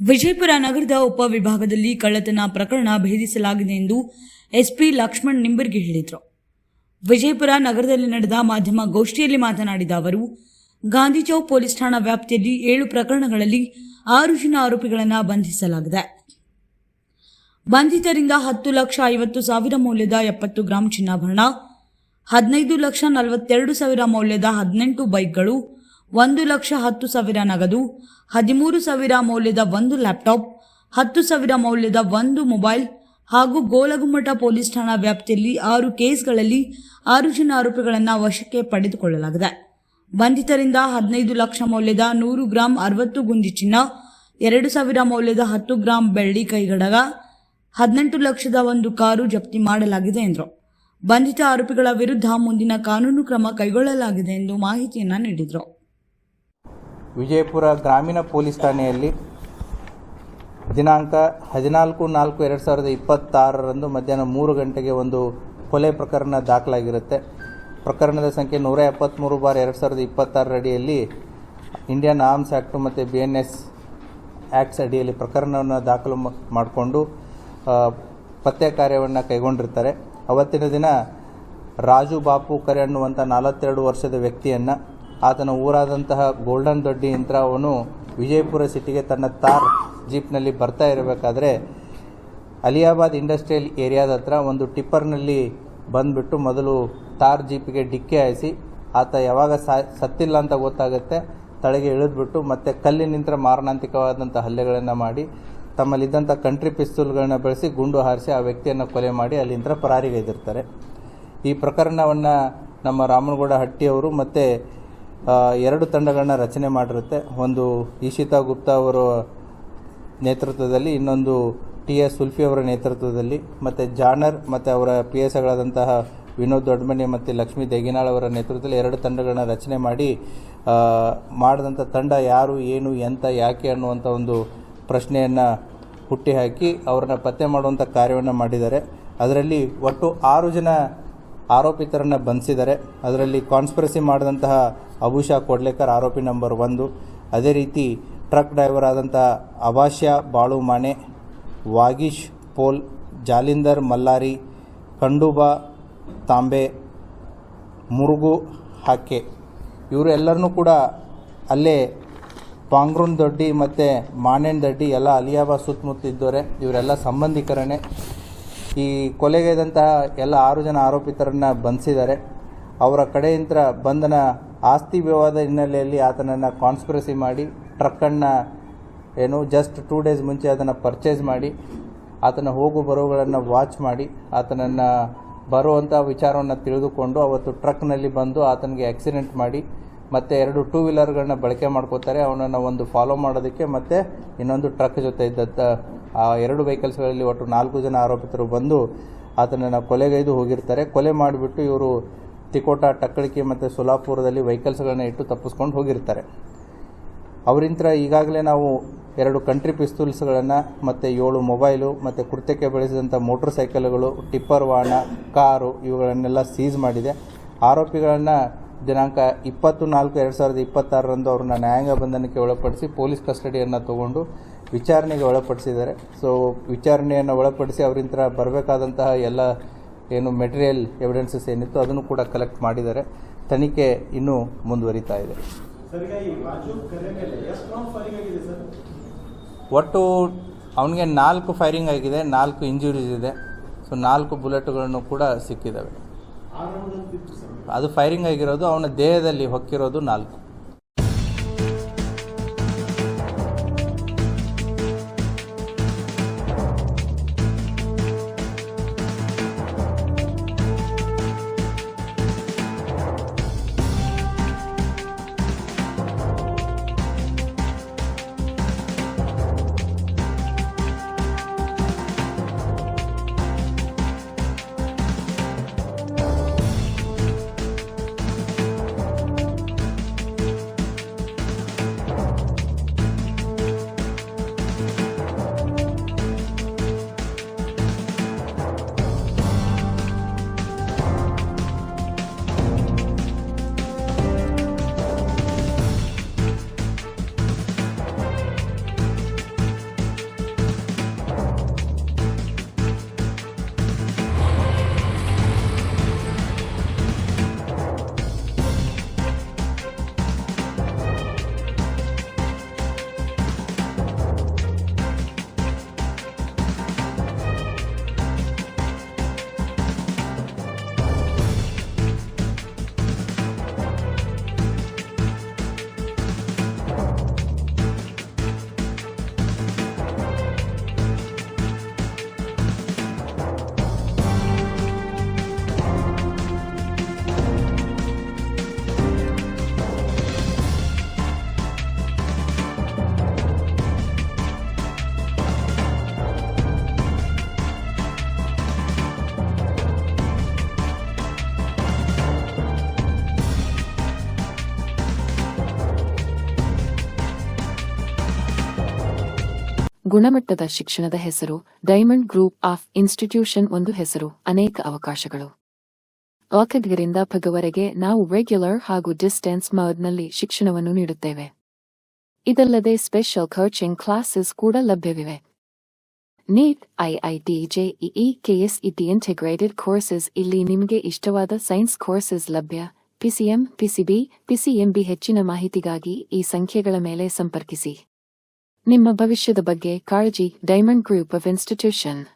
ವಿಜಯಪುರ ನಗರದ ಉಪವಿಭಾಗದಲ್ಲಿ ಕಳ್ಳತನ ಪ್ರಕರಣ ಭೇದಿಸಲಾಗಿದೆ ಎಂದು ಎಸ್ಪಿ ಲಕ್ಷ್ಮಣ್ ನಿಂಬರ್ಗಿ ಹೇಳಿದರು. ವಿಜಯಪುರ ನಗರದಲ್ಲಿ ನಡೆದ ಮಾಧ್ಯಮ ಗೋಷ್ಠಿಯಲ್ಲಿ ಮಾತನಾಡಿದ ಅವರು, ಗಾಂಧಿ ಚೌಕ್ ಪೊಲೀಸ್ ಠಾಣಾ ವ್ಯಾಪ್ತಿಯಲ್ಲಿ 7 ಪ್ರಕರಣಗಳಲ್ಲಿ 6 ಜನ ಆರೋಪಿಗಳನ್ನು ಬಂಧಿಸಲಾಗಿದೆ. ಬಂಧಿತರಿಂದ 10,50,000 ಮೌಲ್ಯದ 70 ಗ್ರಾಂ ಚಿನ್ನಾಭರಣ, 15,42,000 ಮೌಲ್ಯದ 18 ಬೈಕ್ಗಳು, 1,10,000 ನಗದು, 13,000 ಮೌಲ್ಯದ 1 ಲ್ಯಾಪ್ಟಾಪ್, 10,000 ಮೌಲ್ಯದ 1 ಮೊಬೈಲ್ ಹಾಗೂ ಗೋಲಗುಮ್ಮಟ ಪೊಲೀಸ್ ಠಾಣಾ ವ್ಯಾಪ್ತಿಯಲ್ಲಿ 6 ಕೇಸ್ಗಳಲ್ಲಿ 6 ಜನ ಆರೋಪಿಗಳನ್ನು ವಶಕ್ಕೆ ಪಡೆದುಕೊಳ್ಳಲಾಗಿದೆ. ಬಂಧಿತರಿಂದ 15 ಲಕ್ಷ ಮೌಲ್ಯದ 100 ಗ್ರಾಂ 60 ಗುಂಜಿ ಚಿನ್ನ, 2,000 ಮೌಲ್ಯದ 10 ಗ್ರಾಂ ಬೆಳ್ಳಿ ಕೈಗಡಗ, 18 ಲಕ್ಷದ 1 ಕಾರು ಜಪ್ತಿ ಮಾಡಲಾಗಿದೆ ಎಂದರು. ಬಂಧಿತ ಆರೋಪಿಗಳ ವಿರುದ್ಧ ಮುಂದಿನ ಕಾನೂನು ಕ್ರಮ ಕೈಗೊಳ್ಳಲಾಗಿದೆ ಎಂದು ಮಾಹಿತಿಯನ್ನು ನೀಡಿದರು. ವಿಜಯಪುರ ಗ್ರಾಮೀಣ ಪೊಲೀಸ್ ಠಾಣೆಯಲ್ಲಿ ದಿನಾಂಕ 14/4/2026 ಮಧ್ಯಾಹ್ನ 3 ಗಂಟೆಗೆ ಒಂದು ಕೊಲೆ ಪ್ರಕರಣ ದಾಖಲಾಗಿರುತ್ತೆ. ಪ್ರಕರಣದ ಸಂಖ್ಯೆ 173/2026 ಅಡಿಯಲ್ಲಿ ಇಂಡಿಯನ್ ಆರ್ಮ್ಸ್ ಆ್ಯಕ್ಟು ಮತ್ತು BNS ಆ್ಯಕ್ಟ್ಸ್ ಅಡಿಯಲ್ಲಿ ಪ್ರಕರಣವನ್ನು ದಾಖಲು ಮಾಡಿಕೊಂಡು ಪತ್ತೆ ಕಾರ್ಯವನ್ನು ಕೈಗೊಂಡಿರ್ತಾರೆ. ಅವತ್ತಿನ ದಿನ ರಾಜು ಬಾಪು ಕರೆ ಅನ್ನುವಂಥ 42 ವರ್ಷದ ವ್ಯಕ್ತಿಯನ್ನು ಆತನ ಊರಾದಂತಹ ಗೋಲ್ಡನ್ ದೊಡ್ಡಿ ಯಂತ್ರ ಅವನು ವಿಜಯಪುರ ಸಿಟಿಗೆ ತನ್ನ ತಾರ್ ಜೀಪ್ನಲ್ಲಿ ಬರ್ತಾ ಇರಬೇಕಾದ್ರೆ ಅಲಿಯಾಬಾದ್ ಇಂಡಸ್ಟ್ರಿಯಲ್ ಏರಿಯಾದ ಹತ್ರ ಒಂದು ಟಿಪ್ಪರ್ನಲ್ಲಿ ಬಂದುಬಿಟ್ಟು ಮೊದಲು ತಾರ್ ಜೀಪಿಗೆ ಡಿಕ್ಕಿ ಹಾಯಿಸಿ ಆತ ಯಾವಾಗ ಸತ್ತಿಲ್ಲ ಅಂತ ಗೊತ್ತಾಗುತ್ತೆ ತಳಗೆ ಇಳಿದ್ಬಿಟ್ಟು ಮತ್ತೆ ಕಲ್ಲಿನಿಂದ ಮಾರಣಾಂತಿಕವಾದಂಥ ಹಲ್ಲೆಗಳನ್ನು ಮಾಡಿ ತಮ್ಮಲ್ಲಿದ್ದಂಥ ಕಂಟ್ರಿ ಪಿಸ್ತೂಲ್ಗಳನ್ನ ಬಳಸಿ ಗುಂಡು ಹಾರಿಸಿ ಆ ವ್ಯಕ್ತಿಯನ್ನು ಕೊಲೆ ಮಾಡಿ ಅಲ್ಲಿಂದ ಪರಾರಿಗೈದಿರ್ತಾರೆ. ಈ ಪ್ರಕರಣವನ್ನು ನಮ್ಮ ರಾಮನಗೌಡ ಹಟ್ಟಿಯವರು ಮತ್ತು 2 ತಂಡಗಳನ್ನ ರಚನೆ ಮಾಡಿರುತ್ತೆ. ಒಂದು ಈಶಿತಾ ಗುಪ್ತಾ ಅವರ ನೇತೃತ್ವದಲ್ಲಿ, ಇನ್ನೊಂದು TS ಸುಲ್ಫಿ ಅವರ ನೇತೃತ್ವದಲ್ಲಿ, ಮತ್ತು ಜಾನರ್ ಮತ್ತು ಅವರ PSಗಳಾದಂತಹ ವಿನೋದ್ ದೊಡ್ಡಮನಿ ಮತ್ತು ಲಕ್ಷ್ಮೀ ದೇಗಿನಾಳ್ ಅವರ ನೇತೃತ್ವದಲ್ಲಿ 2 ತಂಡಗಳನ್ನ ರಚನೆ ಮಾಡಿ ಮಾಡಿದಂಥ ತಂಡ ಯಾರು, ಏನು, ಎಂತ, ಯಾಕೆ ಅನ್ನುವಂಥ ಒಂದು ಪ್ರಶ್ನೆಯನ್ನು ಹುಟ್ಟಿಹಾಕಿ ಅವರನ್ನು ಪತ್ತೆ ಮಾಡುವಂಥ ಕಾರ್ಯವನ್ನು ಮಾಡಿದ್ದಾರೆ. ಅದರಲ್ಲಿ ಒಟ್ಟು 6 ಜನ ಆರೋಪಿತರನ್ನು ಬಂಧಿಸಿದ್ದಾರೆ. ಅದರಲ್ಲಿ ಕಾನ್ಸ್ಪಿರಸಿ ಮಾಡಿದಂತಹ ಅಬುಷಾ ಕೊಡ್ಲೇಕರ್ ಆರೋಪಿ ನಂಬರ್ 1, ಅದೇ ರೀತಿ ಟ್ರಕ್ ಡ್ರೈವರ್ ಆದಂತಹ ಅಭಾಷ್ಯ ಬಾಳು ಮಾನೆ, ವಾಗೀಶ್ ಪೋಲ್, ಜಾಲಿಂದರ್ ಮಲ್ಲಾರಿ, ಖಂಡೂಬಾ ತಾಂಬೆ, ಮುರುಗು ಹಾಕೆ, ಇವರು ಎಲ್ಲರನ್ನೂ ಕೂಡ ಅಲ್ಲೇ ಪಾಂಗ್ರೂನ್ ದೊಡ್ಡಿ ಮತ್ತು ಮಾನೇನ್ ದಡ್ಡಿ ಎಲ್ಲ ಅಲಿಯಾಬಾದ್ ಸುತ್ತಮುತ್ತ ಇದ್ದವರೆ. ಇವರೆಲ್ಲ ಸಂಬಂಧಿಕರೇ. ಈ ಕೊಲೆಗೈದಂತಹ ಎಲ್ಲ 6 ಜನ ಆರೋಪಿತರನ್ನು ಬಂಧಿಸಿದ್ದಾರೆ. ಅವರ ಕಡೆಯಿಂದ ಬಂಧನ ಆಸ್ತಿ ವಿವಾದ ಹಿನ್ನೆಲೆಯಲ್ಲಿ ಆತನನ್ನು ಕಾನ್ಸ್ಪಿರಸಿ ಮಾಡಿ ಟ್ರಕ್ಕನ್ನು ಜಸ್ಟ್ 2 ಡೇಸ್ ಮುಂಚೆ ಅದನ್ನು ಪರ್ಚೇಸ್ ಮಾಡಿ ಆತನ ಹೋಗು ಬರೋಗಳನ್ನು ವಾಚ್ ಮಾಡಿ ಆತನನ್ನು ಬರುವಂಥ ವಿಚಾರವನ್ನು ತಿಳಿದುಕೊಂಡು ಅವತ್ತು ಟ್ರಕ್ನಲ್ಲಿ ಬಂದು ಆತನಿಗೆ ಆಕ್ಸಿಡೆಂಟ್ ಮಾಡಿ ಮತ್ತು 2 ಟೂ ವೀಲರ್ಗಳನ್ನ ಬಳಕೆ ಮಾಡ್ಕೋತಾರೆ. ಅವನನ್ನು ಒಂದು ಫಾಲೋ ಮಾಡೋದಕ್ಕೆ ಮತ್ತು ಇನ್ನೊಂದು ಟ್ರಕ್ ಜೊತೆ ಇದ್ದಂಥ ಆ 2 ವೆಹಿಕಲ್ಸ್ಗಳಲ್ಲಿ ಒಟ್ಟು 4 ಜನ ಆರೋಪಿತರು ಬಂದು ಆತನನ್ನು ಕೊಲೆಗೈದು ಹೋಗಿರ್ತಾರೆ. ಕೊಲೆ ಮಾಡಿಬಿಟ್ಟು ಇವರು ತಿಕೋಟ, ಟಕ್ಕಳಿಕೆ ಮತ್ತು ಸೋಲಾಪುರದಲ್ಲಿ ವೆಹಿಕಲ್ಸ್ಗಳನ್ನ ಇಟ್ಟು ತಪ್ಪಿಸ್ಕೊಂಡು ಹೋಗಿರ್ತಾರೆ. ಅವರಿಂತ್ರ ಈಗಾಗಲೇ ನಾವು 2 ಕಂಟ್ರಿ ಪಿಸ್ತೂಲ್ಸ್ಗಳನ್ನು ಮತ್ತು 7 ಮೊಬೈಲು ಮತ್ತು ಕೃತ್ಯಕ್ಕೆ ಬಳಸಿದಂಥ ಮೋಟರ್ ಸೈಕಲ್ಗಳು, ಟಿಪ್ಪರ್ ವಾಹನ, ಕಾರು ಇವುಗಳನ್ನೆಲ್ಲ ಸೀಸ್ ಮಾಡಿದೆ. ಆರೋಪಿಗಳನ್ನು ದಿನಾಂಕ 20/4/2026 ಅವ್ರನ್ನ ನ್ಯಾಯಾಂಗ ಬಂಧನಕ್ಕೆ ಒಳಪಡಿಸಿ ಪೊಲೀಸ್ ಕಸ್ಟಡಿಯನ್ನು ತಗೊಂಡು ವಿಚಾರಣೆಗೆ ಒಳಪಡಿಸಿದ್ದಾರೆ. ಸೊ ವಿಚಾರಣೆಯನ್ನು ಒಳಪಡಿಸಿ ಅವರಿಂತ್ರ ಬರಬೇಕಾದಂತಹ ಎಲ್ಲ ಮೆಟೀರಿಯಲ್ ಎವಿಡೆನ್ಸಸ್ ಏನಿತ್ತು ಅದನ್ನು ಕೂಡ ಕಲೆಕ್ಟ್ ಮಾಡಿದ್ದಾರೆ. ತನಿಖೆ ಇನ್ನೂ ಮುಂದುವರಿತಾ ಇದೆ. ಒಟ್ಟು ಅವನಿಗೆ 4 ಫೈರಿಂಗ್ ಆಗಿದೆ, 4 ಇಂಜುರೀಸ್ ಇದೆ. ಸೊ 4 ಬುಲೆಟ್ಗಳನ್ನು ಕೂಡ ಸಿಕ್ಕಿದ್ದಾವೆ. ಅದು ಫೈರಿಂಗ್ ಆಗಿರೋದು, ಅವನ ದೇಹದಲ್ಲಿ ಹೊಕ್ಕಿರೋದು 4. ಗುಣಮಟ್ಟದ ಶಿಕ್ಷಣದ ಹೆಸರು. ಡೈಮಂಡ್ ಗ್ರೂಪ್ ಆಫ್ ಇನ್ಸ್ಟಿಟ್ಯೂಷನ್ ಒಂದು ಹೆಸರು, ಅನೇಕ ಅವಕಾಶಗಳು. ರಿಂದ ಪಗವರೆಗೆ ನಾವು ರೆಗ್ಯುಲರ್ ಹಾಗೂ ಡಿಸ್ಟೆನ್ಸ್ ಮೋಡ್ನಲ್ಲಿ ಶಿಕ್ಷಣವನ್ನು ನೀಡುತ್ತೇವೆ. ಇದಲ್ಲದೆ ಸ್ಪೆಷಲ್ ಕೋಚಿಂಗ್ ಕ್ಲಾಸಸ್ ಕೂಡ ಲಭ್ಯವಿವೆ. NEET, IIT, JEE, KSET integrated courses. ಇಲ್ಲಿ ನಿಮಗೆ ಇಷ್ಟವಾದ ಸೈನ್ಸ್ ಕೋರ್ಸಸ್ ಲಭ್ಯ. PCM, PCB, PCMB. ಹೆಚ್ಚಿನ ಮಾಹಿತಿಗಾಗಿ ಈ ಸಂಖ್ಯೆಗಳ ಮೇಲೆ ಸಂಪರ್ಕಿಸಿ. ನಿಮ್ಮ ಭವಿಷ್ಯದ ಬಗ್ಗೆ ಕಾಳಜಿ. Diamond group of institution.